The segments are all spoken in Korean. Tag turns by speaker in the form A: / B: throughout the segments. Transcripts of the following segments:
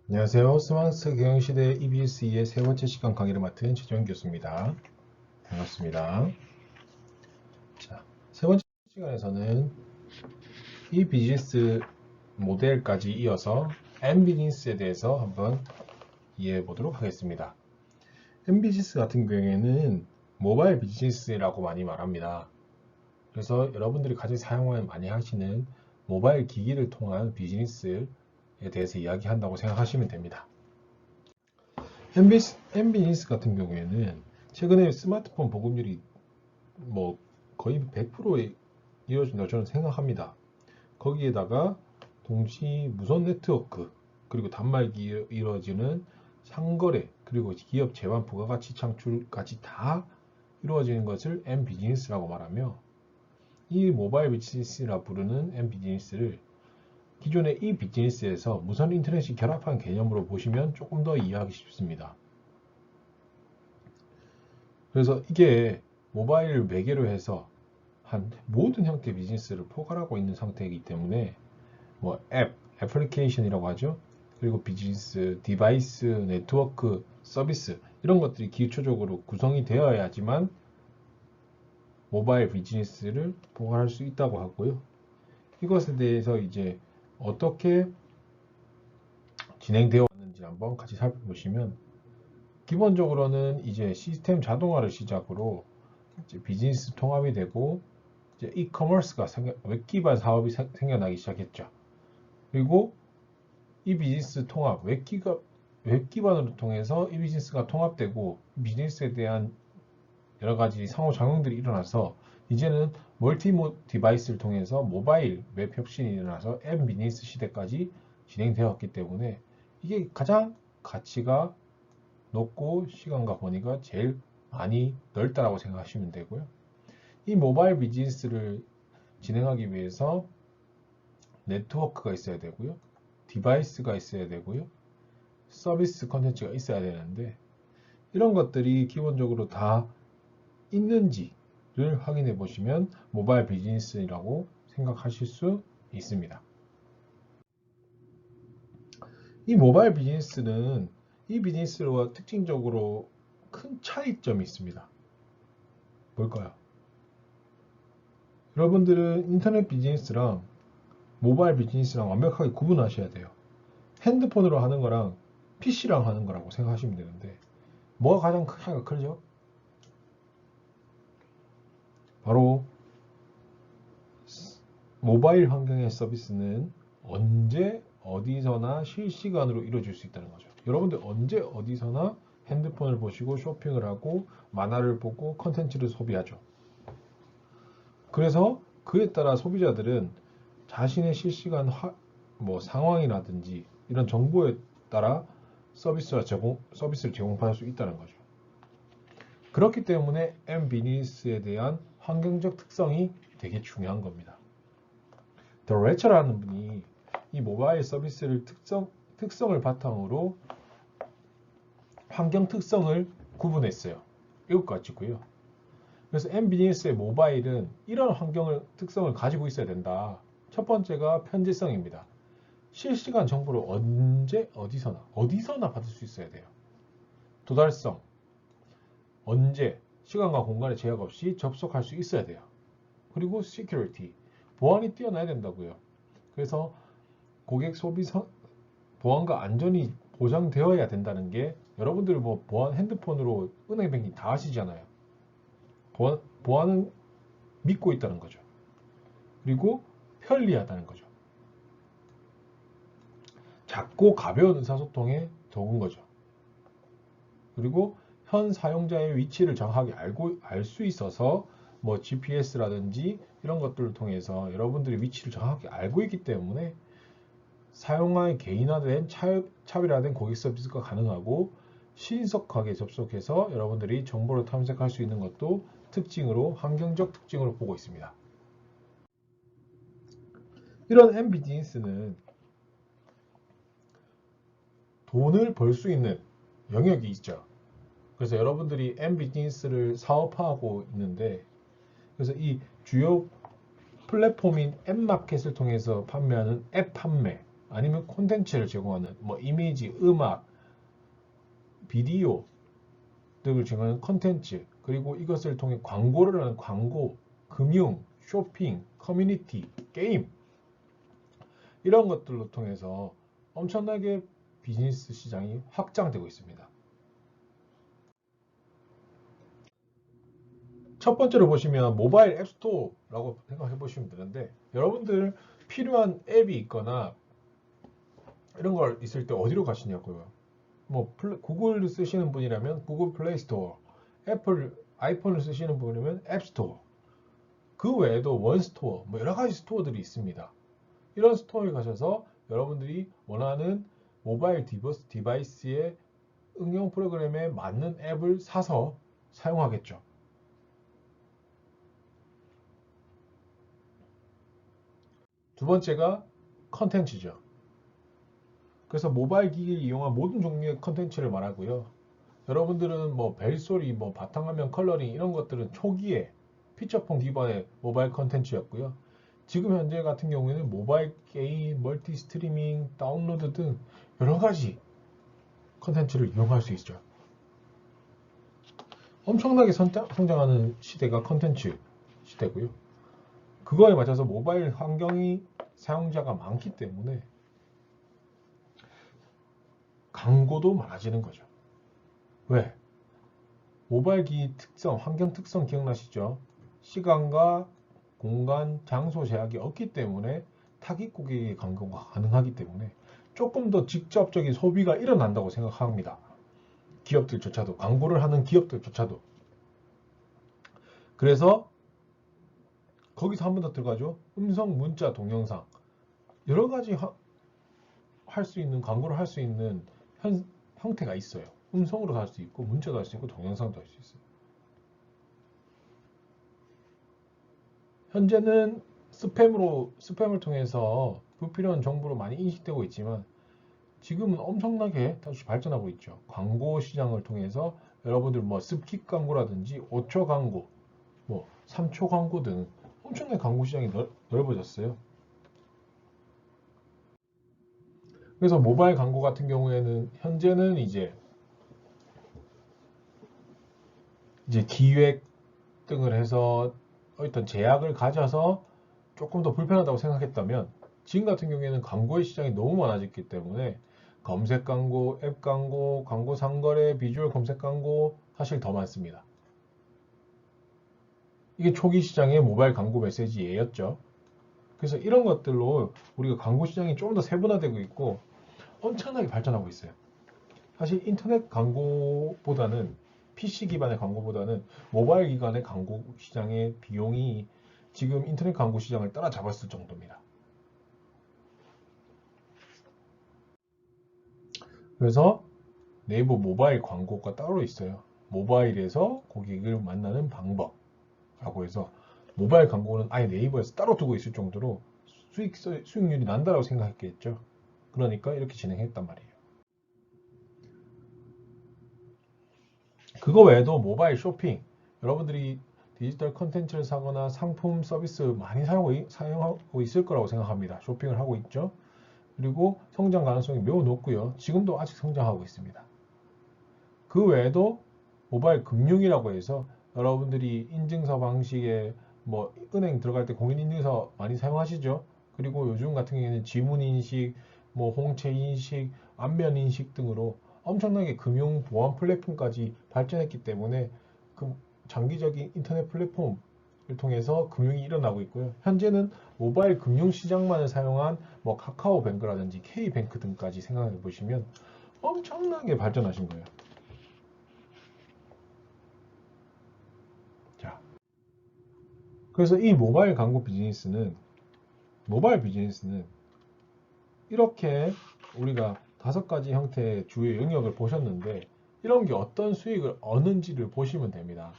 A: 안녕하세요. 스마트 경영시대 EBS2의 세 번째 시간 강의를 맡은 최정 교수입니다. 반갑습니다. 자, 세 번째 시간에서는 이 비즈니스 모델까지 이어서 M비즈니스에 대해서 한번 이해해 보도록 하겠습니다. M비즈니스 같은 경우에는 모바일 비즈니스라고 많이 말합니다. 그래서 여러분들이 가장 많이 하시는 모바일 기기를 통한 비즈니스에 대해서 이야기한다고 생각하시면 됩니다. MB니스 같은 경우에는 최근에 스마트폰 보급률이 거의 100%에 이어진다고 저는 생각합니다. 거기에다가 동시 무선 네트워크 그리고 단말기 이루어지는 상거래 그리고 기업 제반 부가가치 창출까지 다 이루어지는 것을 M비즈니스라고 말하며 이 모바일 비즈니스라 부르는 M비즈니스를 기존의 이 비즈니스에서 무선 인터넷이 결합한 개념으로 보시면 조금 더 이해하기 쉽습니다. 그래서 이게 모바일을 매개로 해서 한 모든 형태의 비즈니스를 포괄하고 있는 상태이기 때문에 애플리케이션이라고 하죠. 그리고 비즈니스, 디바이스, 네트워크, 서비스 이런 것들이 기초적으로 구성이 되어야지만 모바일 비즈니스를 포괄할 수 있다고 하고요. 이것에 대해서 이제 어떻게 진행되어 왔는지 한번 같이 살펴보시면 기본적으로는 이제 시스템 자동화를 시작으로 이제 비즈니스 통합이 되고 이제 이커머스가 웹 기반 사업이 생겨나기 시작했죠. 그리고 이 비즈니스 통합, 웹 기반으로 통해서 이 비즈니스가 통합되고 비즈니스에 대한 여러 가지 상호작용들이 일어나서 이제는 멀티 디바이스를 통해서 모바일 웹 혁신이 일어나서 앱 비즈니스 시대까지 진행되었기 때문에 이게 가장 가치가 높고 시간과 권위가 제일 많이 넓다라고 생각하시면 되고요. 이 모바일 비즈니스를 진행하기 위해서 네트워크가 있어야 되고요. 디바이스가 있어야 되고요. 서비스 컨텐츠가 있어야 되는데 이런 것들이 기본적으로 다 있는지를 확인해 보시면 모바일 비즈니스라고 생각하실 수 있습니다. 이 모바일 비즈니스는 이 비즈니스와 특징적으로 큰 차이점이 있습니다. 뭘까요? 여러분들은 인터넷 비즈니스랑 모바일 비즈니스랑 완벽하게 구분하셔야 돼요. 핸드폰으로 하는 거랑 PC랑 하는 거라고 생각하시면 되는데 뭐가 가장 차이가 크죠? 바로 모바일 환경의 서비스는 언제 어디서나 실시간으로 이루어질 수 있다는 거죠. 여러분들 언제 어디서나 핸드폰을 보시고 쇼핑을 하고 만화를 보고 컨텐츠를 소비하죠. 그래서 그에 따라 소비자들은 자신의 실시간 상황이라든지 이런 정보에 따라 서비스를 제공받을 수 있다는 거죠. 그렇기 때문에 M비즈니스에 대한 환경적 특성이 되게 중요한 겁니다. 더 레처라는 분이 이 모바일 서비스를 특성을 바탕으로 환경 특성을 구분했어요. 이것과 같이고요. 그래서 M비즈니스의 모바일은 이런 특성을 가지고 있어야 된다. 첫 번째가 편재성입니다. 실시간 정보를 언제 어디서나 받을 수 있어야 돼요. 도달성, 언제 시간과 공간의 제약 없이 접속할 수 있어야 돼요. 그리고 security, 보안이 뛰어나야 된다고요. 그래서 고객 소비 보안과 안전이 보장되어야 된다는 게 여러분들 보안 핸드폰으로 은행 뱅킹 다 하시잖아요. 보안은 믿고 있다는 거죠. 그리고 편리하다는 거죠. 작고 가벼운 의사소통에 적은 거죠. 그리고 현 사용자의 위치를 정확하게 알 수 있어서 GPS라든지 이런 것들을 통해서 여러분들의 위치를 정확하게 알고 있기 때문에 사용자의 개인화된 차별화된 고객 서비스가 가능하고 신속하게 접속해서 여러분들이 정보를 탐색할 수 있는 것도 환경적 특징으로 보고 있습니다. 이런 M비즈니스는 돈을 벌 수 있는 영역이 있죠. 그래서 여러분들이 M비즈니스를 사업화하고 있는데 그래서 이 주요 플랫폼인 앱마켓을 통해서 판매하는 앱 판매 아니면 콘텐츠를 제공하는 뭐 이미지, 음악, 비디오 등을 제공하는 콘텐츠, 그리고 이것을 통해 광고를 하는 광고, 금융, 쇼핑, 커뮤니티, 게임 이런 것들로 통해서 엄청나게 비즈니스 시장이 확장되고 있습니다. 첫 번째로 보시면 모바일 앱스토어라고 생각해 보시면 되는데, 여러분들 필요한 앱이 있거나 이런 걸 있을 때 어디로 가시냐고요. 뭐 구글 쓰시는 분이라면 구글 플레이 스토어, 애플 아이폰을 쓰시는 분이면 앱 스토어, 그 외에도 원 스토어, 뭐 여러 가지 스토어들이 있습니다. 이런 스토어에 가셔서 여러분들이 원하는 모바일 디바이스의 응용 프로그램에 맞는 앱을 사서 사용하겠죠. 두 번째가 컨텐츠죠. 그래서 모바일 기기를 이용한 모든 종류의 컨텐츠를 말하고요. 여러분들은 뭐 벨소리, 뭐 바탕화면 컬러링 이런 것들은 초기에 피처폰 기반의 모바일 컨텐츠였고요. 지금 현재 같은 경우에는 모바일 게임, 멀티 스트리밍, 다운로드 등 여러 가지 컨텐츠를 이용할 수 있죠. 엄청나게 성장하는 시대가 컨텐츠 시대고요. 그거에 맞춰서 모바일 환경이 사용자가 많기 때문에 광고도 많아지는 거죠. 왜? 모바일 기기 특성, 환경 특성 기억나시죠? 시간과 공간, 장소 제약이 없기 때문에 타깃 고객의 광고가 가능하기 때문에 조금 더 직접적인 소비가 일어난다고 생각합니다. 기업들조차도, 광고를 하는 기업들조차도. 그래서 거기서 한 번 더 들어가죠. 음성, 문자, 동영상. 여러 가지 할 수 있는, 광고를 할 수 있는 형태가 있어요. 음성으로 할 수 있고, 문자도 할 수 있고, 동영상도 할 수 있어요. 현재는 스팸을 통해서 불필요한 정보로 많이 인식되고 있지만, 지금은 엄청나게 다시 발전하고 있죠. 광고 시장을 통해서 여러분들 뭐 스킵 광고라든지 5초 광고, 뭐 3초 광고 등 엄청나게 광고 시장이 넓어졌어요. 그래서 모바일 광고 같은 경우에는 현재는 이제 기획 등을 해서 어떤 제약을 가져서 조금 더 불편하다고 생각했다면, 지금 같은 경우에는 광고의 시장이 너무 많아졌기 때문에 검색 광고, 앱 광고, 광고 상거래, 비주얼 검색 광고 사실 더 많습니다. 이게 초기 시장의 모바일 광고 메시지였죠. 그래서 이런 것들로 우리가 광고 시장이 조금 더 세분화되고 있고 엄청나게 발전하고 있어요. 사실 인터넷 광고보다는 PC 기반의 광고보다는 모바일 기반의 광고 시장의 비용이 지금 인터넷 광고 시장을 따라잡았을 정도입니다. 그래서 네이버 모바일 광고가 따로 있어요. 모바일에서 고객을 만나는 방법라고 해서 모바일 광고는 아예 네이버에서 따로 두고 있을 정도로 수익률이 난다라고 생각했겠죠. 그러니까 이렇게 진행했단 말이에요. 그거 외에도 모바일 쇼핑, 여러분들이 디지털 컨텐츠를 사거나 상품 서비스 많이 사용하고 있을 거라고 생각합니다. 쇼핑을 하고 있죠. 그리고 성장 가능성이 매우 높고요. 지금도 아직 성장하고 있습니다. 그 외에도 모바일 금융이라고 해서 여러분들이 인증서 방식의 뭐 은행 들어갈 때 공인인증서 많이 사용하시죠. 그리고 요즘 같은 경우에는 지문인식, 뭐 홍채인식, 안면인식 등으로 엄청나게 금융 보안 플랫폼까지 발전했기 때문에 그 장기적인 인터넷 플랫폼을 통해서 금융이 일어나고 있고요. 현재는 모바일 금융 시장만을 사용한 뭐 카카오뱅크라든지 K뱅크 등까지 생각해 보시면 엄청나게 발전하신 거예요. 자, 그래서 이 모바일 비즈니스는 이렇게 우리가 5가지 형태의 주요 영역을 보셨는데, 이런 게 어떤 수익을 얻는지를 보시면 됩니다.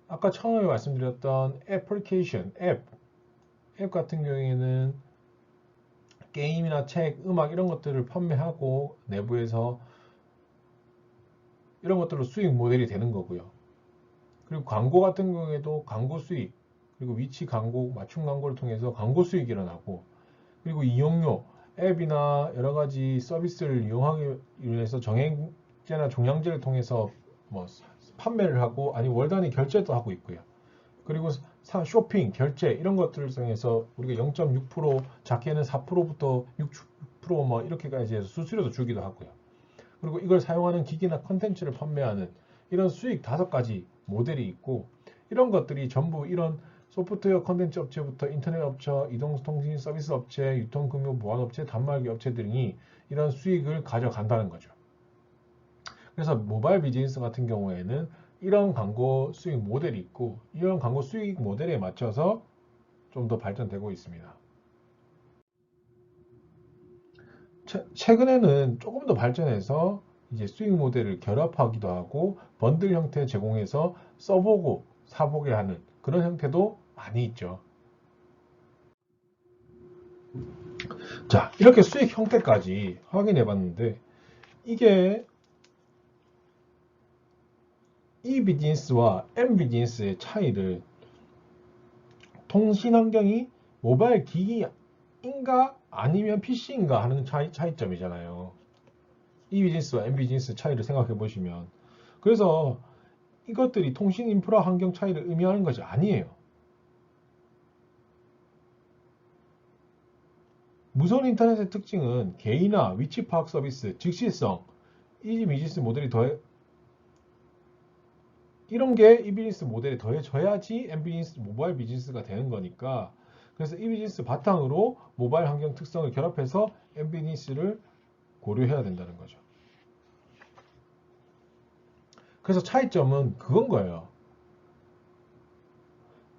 A: 아까 처음에 말씀드렸던 애플리케이션, 앱 같은 경우에는 게임이나 책, 음악 이런 것들을 판매하고 내부에서 이런 것들로 수익 모델이 되는 거고요. 그리고 광고 같은 경우에도 광고 수익, 그리고 위치 광고, 맞춤 광고를 통해서 광고 수익이 일어나고, 그리고 이용료, 앱이나 여러 가지 서비스를 이용하기 위해서 정액제나 종량제를 통해서 뭐 판매를 하고 아니 월 단위 결제도 하고 있고요. 그리고 쇼핑, 결제 이런 것들을 통해서 우리가 0.6% 작게는 4%부터 6%뭐 이렇게까지 해서 수수료도 주기도 하고요. 그리고 이걸 사용하는 기기나 컨텐츠를 판매하는 이런 수익 5가지 모델이 있고 이런 것들이 전부 이런 소프트웨어 컨텐츠 업체부터 인터넷 업체, 이동통신 서비스 업체, 유통금융 보안업체, 단말기 업체 등이 이런 수익을 가져간다는 거죠. 그래서 모바일 비즈니스 같은 경우에는 이런 광고 수익 모델이 있고 이런 광고 수익 모델에 맞춰서 좀 더 발전되고 있습니다. 최근에는 조금 더 발전해서 이제 수익 모델을 결합하기도 하고 번들 형태 제공해서 써보고 사보게 하는 그런 형태도 많이 있죠. 자, 이렇게 수익 형태까지 확인해 봤는데 이게 E 비즈니스와 M 비즈니스의 차이를 통신 환경이 모바일 기기인가 아니면 PC인가 하는 차이점이잖아요. E 비즈니스와 M 비즈니스 차이를 생각해 보시면 그래서 이것들이 통신 인프라 환경 차이를 의미하는 것이 아니에요. 무선 인터넷의 특징은 개인화, 위치 파악 서비스, 즉시성, E 비즈니스 모델이 이런 게 E 비즈니스 모델에 더해져야지 M 비즈니스 모바일 비즈니스가 되는 거니까 그래서 E 비즈니스 바탕으로 모바일 환경 특성을 결합해서 M 비즈니스를 고려해야 된다는 거죠. 그래서 차이점은 그건 거예요.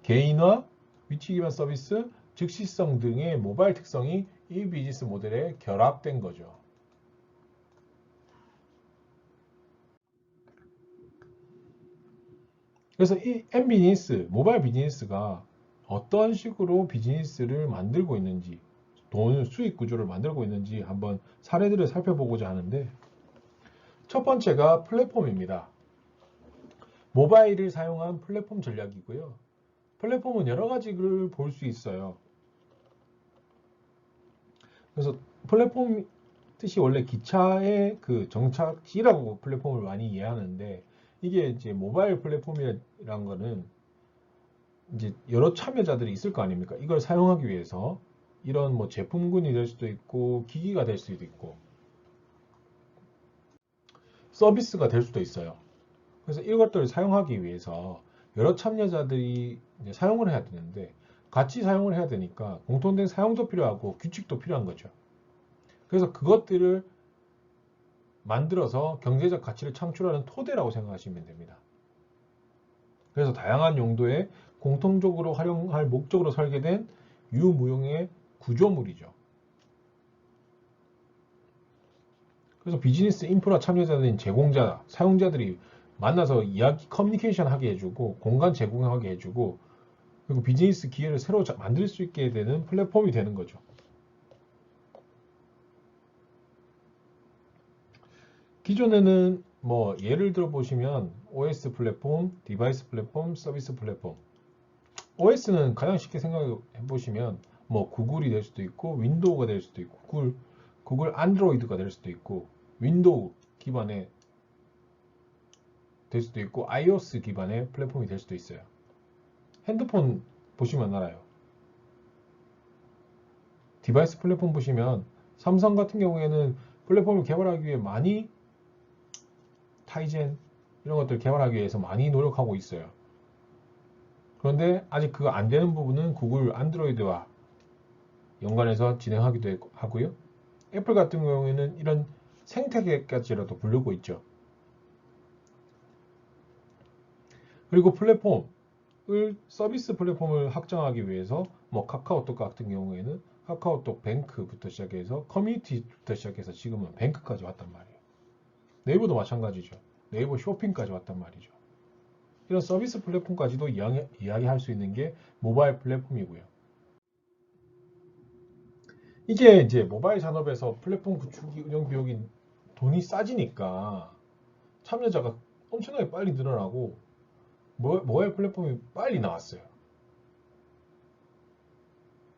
A: 개인화, 위치 기반 서비스, 즉시성 등의 모바일 특성이 이 비즈니스 모델에 결합된 거죠. 그래서 이 M 비즈니스, 모바일 비즈니스가 어떤 식으로 비즈니스를 만들고 있는지, 돈 수익 구조를 만들고 있는지 한번 사례들을 살펴보고자 하는데 첫 번째가 플랫폼입니다. 모바일을 사용한 플랫폼 전략이고요. 플랫폼은 여러 가지를 볼 수 있어요. 그래서 플랫폼 뜻이 원래 기차의 그 정착지라고 플랫폼을 많이 이해하는데 이게 이제 모바일 플랫폼이라는 거는 이제 여러 참여자들이 있을 거 아닙니까? 이걸 사용하기 위해서 이런 뭐 제품군이 될 수도 있고 기기가 될 수도 있고 서비스가 될 수도 있어요. 그래서 이것들을 사용하기 위해서 여러 참여자들이 이제 사용을 해야 되는데 같이 사용을 해야 되니까 공통된 사용도 필요하고 규칙도 필요한 거죠. 그래서 그것들을 만들어서 경제적 가치를 창출하는 토대라고 생각하시면 됩니다. 그래서 다양한 용도에 공통적으로 활용할 목적으로 설계된 유무용의 구조물이죠. 그래서 비즈니스 인프라 참여자들인 제공자, 사용자들이 만나서 이야기, 커뮤니케이션 하게 해주고 공간 제공하게 해주고 그리고 비즈니스 기회를 새로 만들 수 있게 되는 플랫폼이 되는 거죠. 기존에는 뭐 예를 들어 보시면 OS 플랫폼, 디바이스 플랫폼, 서비스 플랫폼. OS는 가장 쉽게 생각해 보시면 뭐 구글이 될 수도 있고 윈도우가 될 수도 있고 구글 안드로이드가 될 수도 있고 윈도우 기반의 될 수도 있고 iOS 기반의 플랫폼이 될 수도 있어요. 핸드폰 보시면 알아요. 디바이스 플랫폼 보시면 삼성 같은 경우에는 플랫폼을 개발하기 위해 많이 타이젠 이런 것들 개발하기 위해서 많이 노력하고 있어요. 그런데 아직 그거 안 되는 부분은 구글 안드로이드와 연관해서 진행하기도 하고요. 애플 같은 경우에는 이런 생태계까지라도 부르고 있죠. 그리고 플랫폼을 서비스 플랫폼을 확장하기 위해서 뭐 카카오톡 같은 경우에는 카카오톡 뱅크부터 시작해서 커뮤니티부터 시작해서 지금은 뱅크까지 왔단 말이에요. 네이버도 마찬가지죠. 네이버 쇼핑까지 왔단 말이죠. 이런 서비스 플랫폼까지도 이야기할 수 있는 게 모바일 플랫폼이고요. 이게 이제 모바일 산업에서 플랫폼 구축이 운영 비용이 돈이 싸지니까 참여자가 엄청나게 빨리 늘어나고 모바일 플랫폼이 빨리 나왔어요.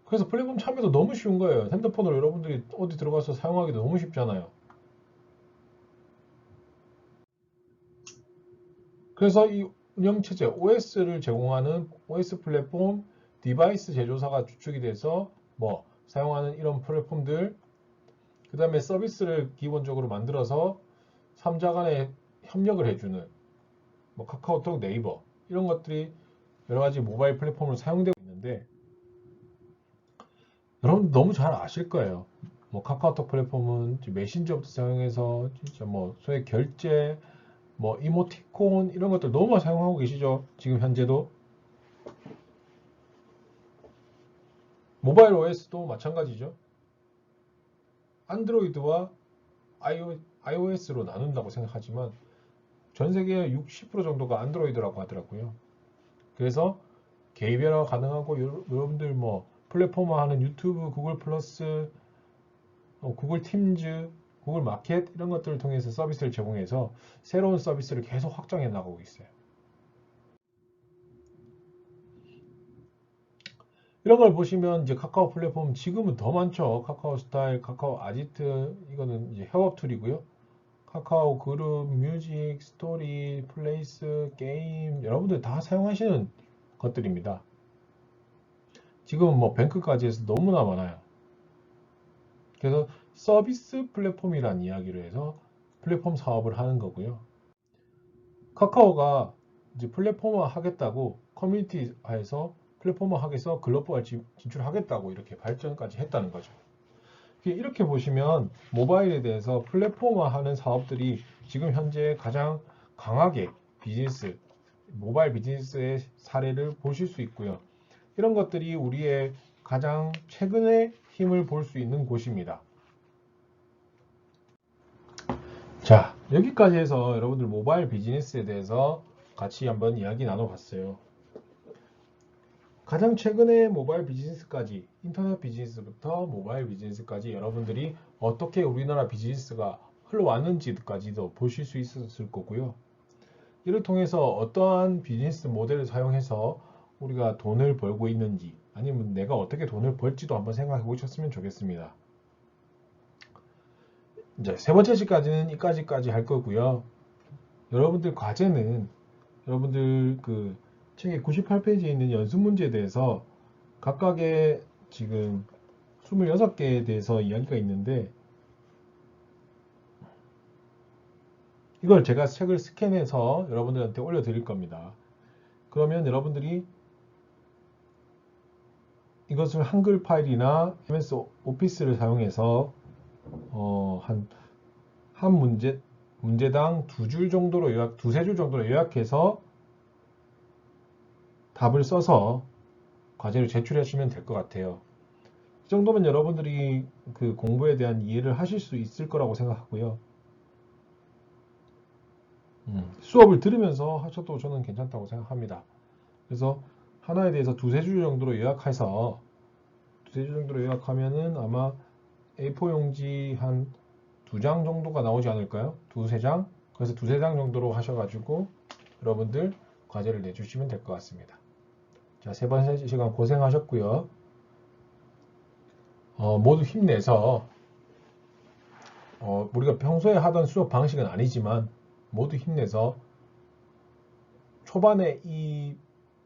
A: 그래서 플랫폼 참여도 너무 쉬운 거예요. 핸드폰으로 여러분들이 어디 들어가서 사용하기도 너무 쉽잖아요. 그래서 이 운영체제 OS를 제공하는 OS 플랫폼 디바이스 제조사가 주축이 돼서 뭐 사용하는 이런 플랫폼들, 그 다음에 서비스를 기본적으로 만들어서 3자 간에 협력을 해주는 뭐 카카오톡, 네이버 이런 것들이 여러 가지 모바일 플랫폼으로 사용되고 있는데, 여러분 너무 잘 아실 거예요. 뭐 카카오톡 플랫폼은 메신저부터 사용해서 진짜 뭐 소액 결제, 뭐 이모티콘 이런 것들 너무 많이 사용하고 계시죠? 지금 현재도. 모바일 OS도 마찬가지죠. 안드로이드와 iOS로 나눈다고 생각하지만 전 세계 60% 정도가 안드로이드라고 하더라고요. 그래서 개별화 가능하고 여러분들 뭐 플랫폼화하는 유튜브, 구글 플러스, 구글 팀즈, 구글 마켓 이런 것들을 통해서 서비스를 제공해서 새로운 서비스를 계속 확장해 나가고 있어요. 이런 걸 보시면 이제 카카오 플랫폼 지금은 더 많죠. 카카오 스타일, 카카오 아지트 이거는 이제 협업 툴이고요. 카카오 그룹, 뮤직, 스토리, 플레이스, 게임 여러분들 다 사용하시는 것들입니다. 지금은 뭐 뱅크까지 해서 너무나 많아요. 그래서 서비스 플랫폼이란 이야기를 해서 플랫폼 사업을 하는 거고요. 카카오가 이제 플랫폼화 하겠다고 커뮤니티화해서 플랫폼화 하겠어 글로벌 진출하겠다고 이렇게 발전까지 했다는 거죠. 이렇게 보시면 모바일에 대해서 플랫폼화하는 사업들이 지금 현재 가장 강하게 모바일 비즈니스의 사례를 보실 수 있고요. 이런 것들이 우리의 가장 최근에 힘을 볼 수 있는 곳입니다. 자, 여기까지 해서 여러분들 모바일 비즈니스에 대해서 같이 한번 이야기 나눠봤어요. 가장 최근에 모바일 비즈니스까지, 인터넷 비즈니스부터 모바일 비즈니스까지 여러분들이 어떻게 우리나라 비즈니스가 흘러왔는지까지도 보실 수 있었을 거고요. 이를 통해서 어떠한 비즈니스 모델을 사용해서 우리가 돈을 벌고 있는지, 아니면 내가 어떻게 돈을 벌지도 한번 생각해 보셨으면 좋겠습니다. 이제 세 번째 시까지는 이까지까지 할 거고요. 여러분들 과제는 여러분들 그 책의 98페이지에 있는 연습 문제에 대해서 각각의 지금 26개에 대해서 이야기가 있는데, 이걸 제가 책을 스캔해서 여러분들한테 올려드릴 겁니다. 그러면 여러분들이 이것을 한글 파일이나 MS 오피스를 사용해서 한 문제당 두세 줄 정도로 요약해서 답을 써서 과제를 제출하시면 될 것 같아요. 이 정도면 여러분들이 그 공부에 대한 이해를 하실 수 있을 거라고 생각하고요. 수업을 들으면서 하셔도 저는 괜찮다고 생각합니다. 그래서 하나에 대해서 두세 줄 정도로 요약해서 두세 줄 정도로 요약하면은 아마 A4 용지 한 2장 정도가 나오지 않을까요? 두세 장? 그래서 두세 장 정도로 하셔가지고 여러분들 과제를 내주시면 될 것 같습니다. 자, 세 번째 시간 고생하셨고요. 모두 힘내서 우리가 평소에 하던 수업 방식은 아니지만 모두 힘내서 초반에 이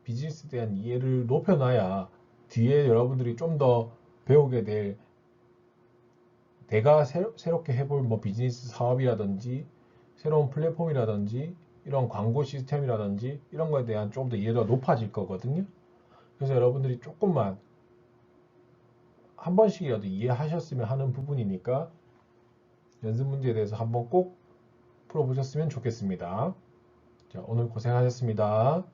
A: 비즈니스에 대한 이해를 높여놔야 뒤에 여러분들이 좀 더 배우게 될 내가 새롭게 해볼 뭐 비즈니스 사업이라든지 새로운 플랫폼이라든지 이런 광고 시스템이라든지 이런 거에 대한 좀 더 이해도가 높아질 거거든요. 그래서 여러분들이 조금만 한 번씩이라도 이해하셨으면 하는 부분이니까 연습 문제에 대해서 한번 꼭 풀어보셨으면 좋겠습니다. 자, 오늘 고생하셨습니다.